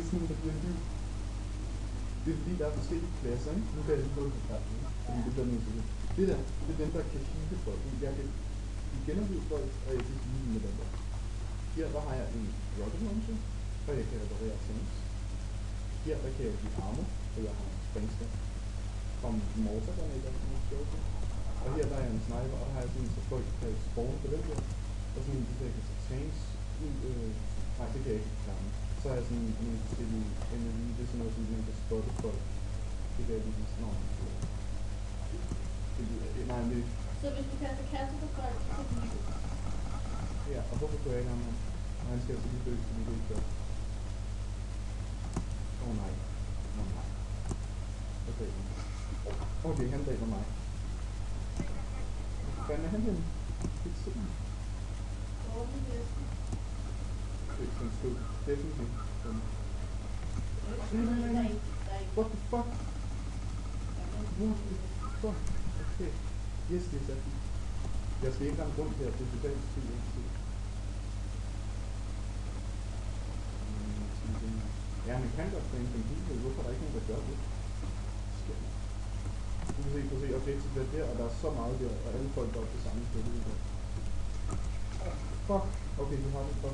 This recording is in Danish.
sådan, der bliver liv. Det er fordi, der er forskellige klasser, ikke? Nu kan jeg lige gå på karten, ikke? Fordi det bliver nødt til det. Det der, det er dem, der kan heale folk. Jeg kan genopleve folk, og jeg kan heale med dem der. Her, der har jeg en rocket launcher, og jeg kan reparere tanks. Her, der kan jeg give armor, og jeg har springstang. Fra mortargranater, som er sjovt. Og her, der er jeg en sniper, og der har jeg sådan, så folk kan spawne på den der. Og sådan en, der kan tage tanks ud, nej, det kan jeg ikke klare. Så er jeg sådan nogle forskellige enemy, det er sådan noget, som man kan spotte folk. Det kan jeg lige sådan, nej, men så hvis du kaster kasse på folk, så kan du lige. Ja, og hvorfor kunne jeg ikke ham? Og han skal altså lige dø, fordi det ikke gør. Nej. Nej. Okay. Okay, han dræber mig. Hvor fanden er han henne? Det er sådan. Det er sådan stod. Definitivt. Nej. What the fuck? What the fuck? Okay. Yes, det er sandt. Jeg skal ikke ramme rundt her, det er totalt styrt. Ja, man kan godt finde en bil, hvorfor er der ikke nogen, der gør det? Du kan se, objektet er der, og der er så meget der, og alle folk går op det samme sted. Fuck! Okay, du har det for